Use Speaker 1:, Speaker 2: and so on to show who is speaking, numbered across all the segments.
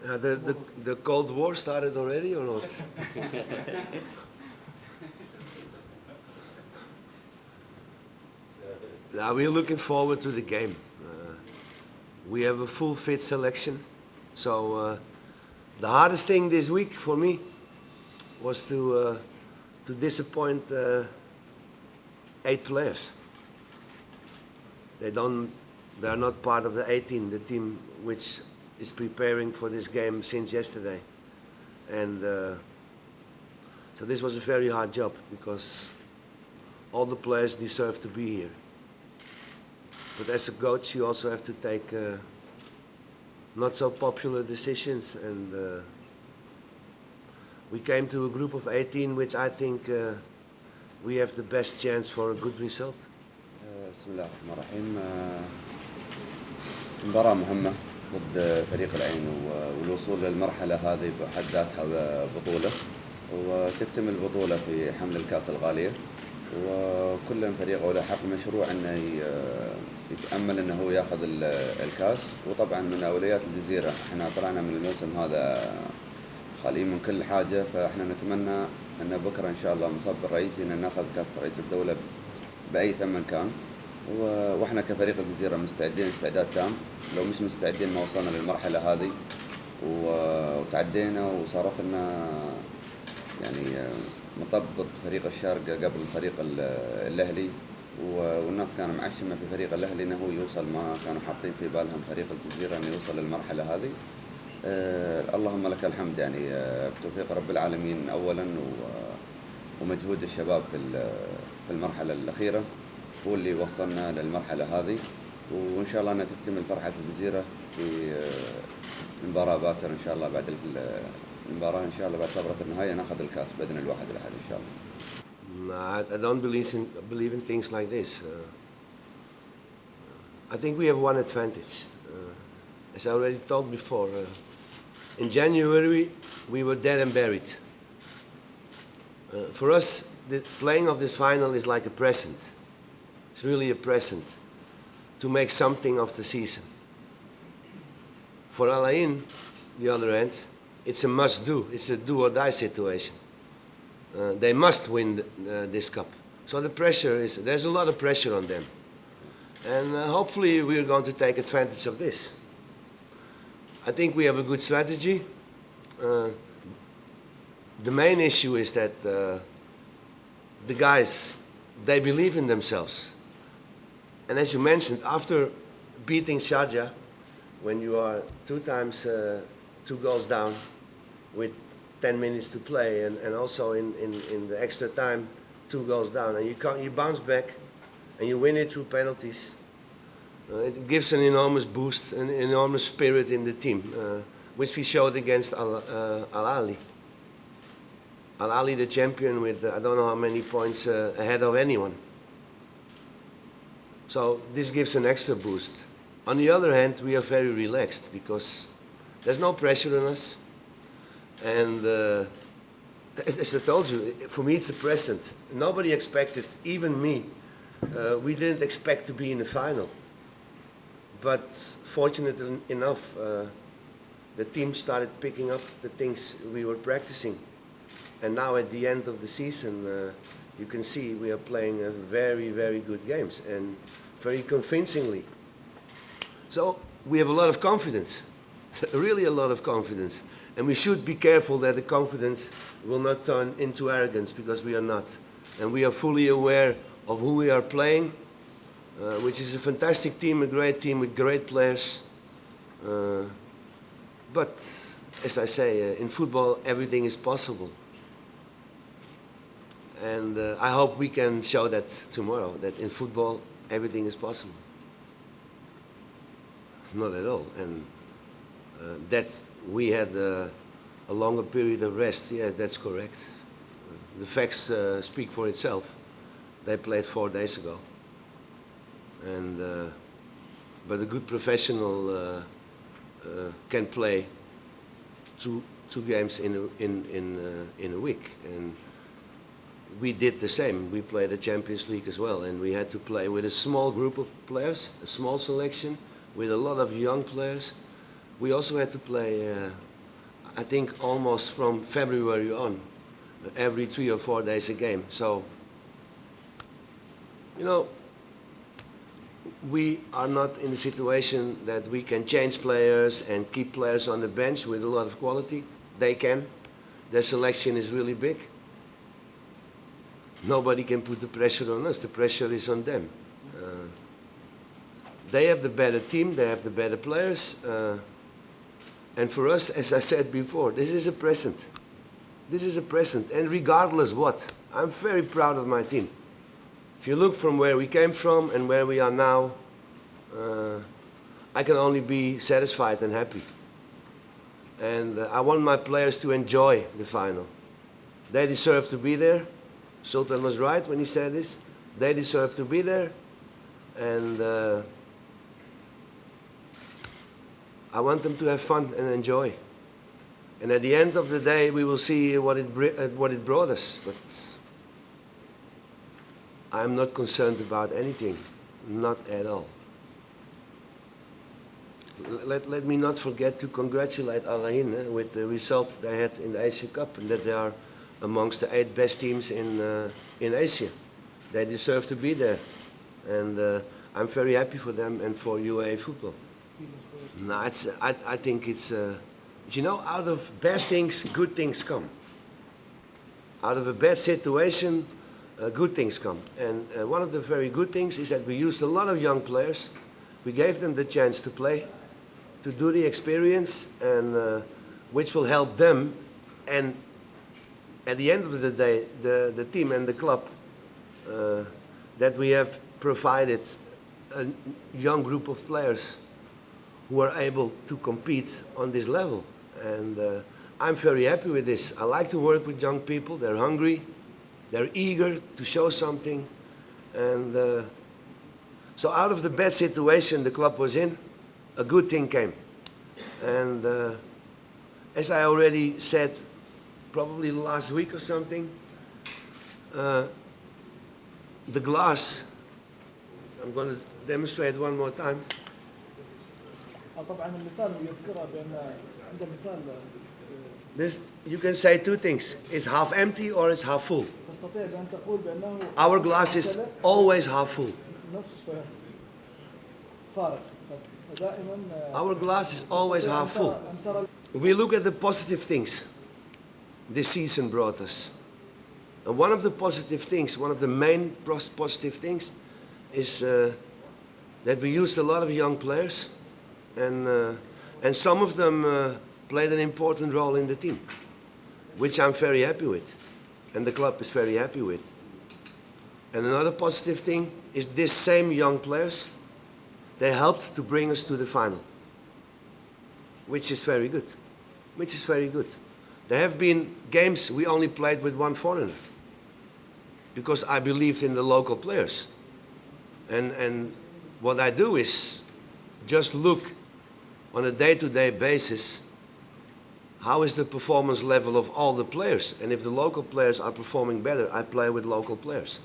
Speaker 1: The Cold War started already or not? Now we're looking forward to the game. We have a full fit selection. So the hardest thing this week for me was to disappoint 8 players. They are not part of the 18, the team which is preparing for this game since yesterday. And so this was a very hard job because all the players deserve to be here. But as a coach, you also have to take not so popular decisions, and we came to a group of 18 which I think we have the best chance for a good result.
Speaker 2: بسم الله الرحمن الرحيم. مباراة مهمة ضد فريق العين، والوصول للمرحلة هذه بحد ذاتها بطولة، وتكتمل البطولة في حمل الكأس الغالية، وكل فريق له حق مشروع انه يتأمل انه هو ياخذ الكأس. وطبعا من اولويات الجزيرة احنا طلعنا من الموسم هذا خاليين من كل حاجة، فاحنا نتمنى ان بكرة ان شاء الله مصب الرئيسي ان ناخذ كأس رئيس الدولة بأي ثمن كان، واحنا كفريق الجزيرة مستعدين استعداد تام. لو مش مستعدين ما وصلنا للمرحلة هذه وتعدينا وصارت لنا يعني مطب ضد فريق الشارقة قبل فريق الأهلي، والناس كانوا معشمة في فريق الأهلي انه يوصل، ما كانوا حاطين في بالهم فريق الجزيرة انه يوصل للمرحلة هذه. اللهم لك الحمد يعني بتوفيق رب العالمين اولا ومجهود الشباب في المرحلة الأخيرة هو اللي وصلنا للمرحلة هذه، وإن شاء الله أنها تكتمل فرحة الجزيرة في المباراة باكر إن شاء الله. بعد المباراة إن شاء الله بعد صبرة النهاية ناخذ الكأس بإذن الواحد الأحد إن شاء الله.
Speaker 1: No, I don't believe in things like this. I think we have one advantage. As I already told before, in January we were dead and buried. For us, the playing of this final is like a present. It's really a present to make something of the season. For Al Ain, the other hand, it's a must-do. It's a do-or-die situation. They must win this cup. So there's a lot of pressure on them. And hopefully we're going to take advantage of this. I think we have a good strategy. The main issue is that the guys, they believe in themselves. And as you mentioned, after beating Sharjah, when you are 2 goals down with 10 minutes to play, and also in the extra time 2 goals down, and you bounce back and you win it through penalties, it gives an enormous boost, an enormous spirit in the team, which we showed against Al Ahly. Al Ahly, the champion, with I don't know how many points ahead of anyone. So this gives an extra boost. On the other hand, we are very relaxed because there's no pressure on us. And as I told you, for me it's a present. Nobody expected, even me, we didn't expect to be in the final. But fortunately enough, the team started picking up the things we were practicing. And now at the end of the season, you can see we are playing very, very good games and very convincingly. So we have a lot of confidence, really a lot of confidence. And we should be careful that the confidence will not turn into arrogance, because we are not. And we are fully aware of who we are playing, which is a fantastic team, a great team with great players. But as I say, in football, everything is possible. And I hope we can show that tomorrow, that in football, everything is possible. Not at all. And that we had a longer period of rest, yeah, that's correct. The facts speak for itself. They played 4 days ago. And, but a good professional can play two games in a week. And we did the same. We played the Champions League as well, and we had to play with a small group of players, a small selection, with a lot of young players. We also had to play I think almost from February on, every 3 or 4 days a game. So, you know, we are not in a situation that we can change players and keep players on the bench with a lot of quality. They can. Their selection is really big. Nobody can put the pressure on us. The pressure is on them. They have the better team. They have the better players. And for us, as I said before, this is a present. This is a present. And regardless what, I'm very proud of my team. If you look from where we came from and where we are now, I can only be satisfied and happy. And I want my players to enjoy the final. They deserve to be there. Sultan was right when he said this. They deserve to be there. And I want them to have fun and enjoy. And at the end of the day, we will see what it brought us. But I'm not concerned about anything. Not at all. Let me not forget to congratulate Al Ain with the result they had in the Asia Cup, and that they are amongst the 8 best teams in Asia. They deserve to be there. And I'm very happy for them and for UAE football. No, I think it's, you know, out of bad things, good things come. Out of a bad situation, good things come. And one of the very good things is that we used a lot of young players. We gave them the chance to play, to do the experience, and which will help them. And at the end of the day, the team and the club, that we have provided a young group of players who are able to compete on this level. And I'm very happy with this. I like to work with young people. They're hungry. They're eager to show something. And so out of the bad situation the club was in, a good thing came. And as I already said, probably last week or something, the glass, I'm going to demonstrate one more time.
Speaker 3: طبعا المثال يذكره بأن عند مثال
Speaker 1: This, you can say 2 things. It's half empty or it's half full.
Speaker 3: تستطيع بأن تقول بأنه
Speaker 1: Our glass is always half full.
Speaker 3: نصف فارغ فدائما
Speaker 1: Our glass is always half full.
Speaker 3: أن ترى
Speaker 1: We look at the positive things this season brought us. And one of the positive things, one of the main positive things is that we used a lot of young players, and some of them played an important role in the team, which I'm very happy with, and the club is very happy with. And another positive thing is this same young players, they helped to bring us to the final, which is very good, which is very good. There have been games we only played with 1 foreigner, because I believed in the local players. And what I do is just look on a day-to-day basis, how is the performance level of all the players? And if the local players are performing better, I play with local players.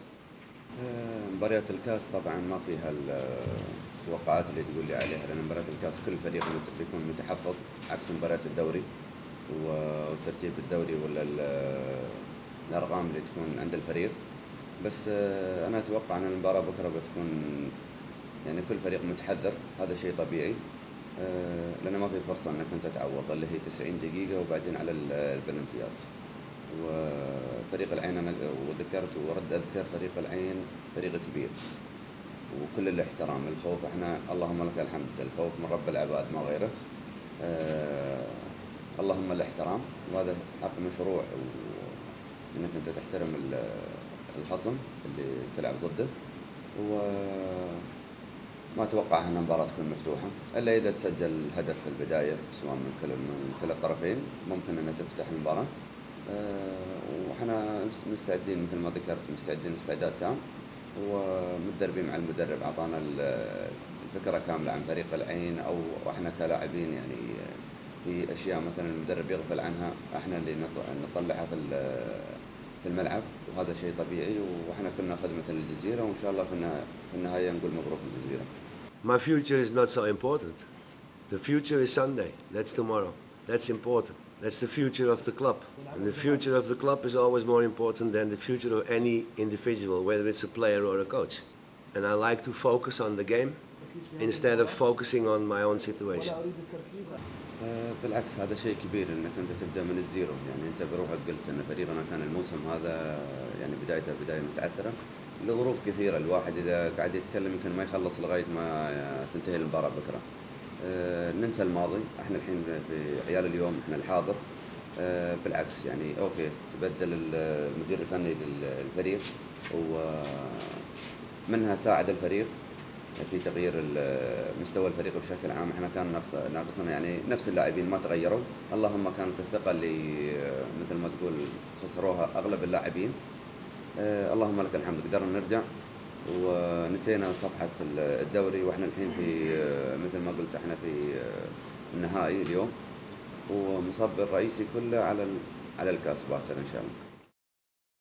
Speaker 2: مباريات الكاس طبعا ما فيها التوقعات اللي تقول لي عليها، لأن مباريات الكاس كل فريق بيكون متحفظ عكس مباريات الدوري وترتيب الدوري ولا الأرقام اللي تكون عند الفريق. بس أنا أتوقع أن المباراة بكرة بتكون يعني كل فريق متحذر، هذا شيء طبيعي، لأن ما في فرصة أنك أنت تعوض اللي هي 90 دقيقة وبعدين على البلنتيات. وفريق العين أنا وذكرت ورد أذكر فريق العين فريق كبير وكل الاحترام. الخوف احنا اللهم لك الحمد، الخوف من رب العباد ما غيره. اللهم الاحترام، وهذا حق مشروع، وانك انت تحترم الخصم اللي تلعب ضده. وما اتوقع ان المباراه تكون مفتوحه الا اذا تسجل هدف في البدايه سواء من كلا الطرفين، ممكن ان تفتح المباراه. وإحنا مستعدين مثل ما ذكرت، مستعدين استعداد تام، ومتدربين مع المدرب أعطانا الفكرة كاملة عن فريق العين، أو إحنا كلاعبين يعني في أشياء مثلا المدرب يغفل عنها إحنا اللي نطلعها في الملعب، وهذا شيء طبيعي. وإحنا كنا خدمة للجزيرة، وإن شاء الله في النهاية نقول مبروك للجزيرة.
Speaker 1: My future is not so important. The future is Sunday. That's tomorrow. That's important. That's the future of the club. And the future of the club is always more important than the future of any individual, whether it's a player or a coach. And I like to focus on the game instead of focusing on my own situation.
Speaker 3: ولا أريد التركيز
Speaker 2: بالعكس هذا شيء كبير انك انت تبدا من الزيرو، يعني انت بروحك قلت ان فريقنا كان الموسم هذا يعني بدايته بدايه متعثره لظروف كثيره، الواحد اذا قاعد يتكلم يمكن ما يخلص لغايه ما تنتهي المباراه بكره. ننسى الماضي، احنا الحين في عيال اليوم، احنا الحاضر. بالعكس يعني اوكي تبدل المدير الفني للفريق ومنها ساعد الفريق في تغيير مستوى الفريق بشكل عام. احنا كان ناقصنا يعني نفس اللاعبين ما تغيروا، اللهم كانت الثقه اللي مثل ما تقول خسروها اغلب اللاعبين. اللهم لك الحمد قدرنا نرجع ونسينا صفحه الدوري، واحنا الحين في مثل ما قلت احنا في النهائي اليوم، ومصب الرئيسي كله على الكاس باكر ان شاء الله.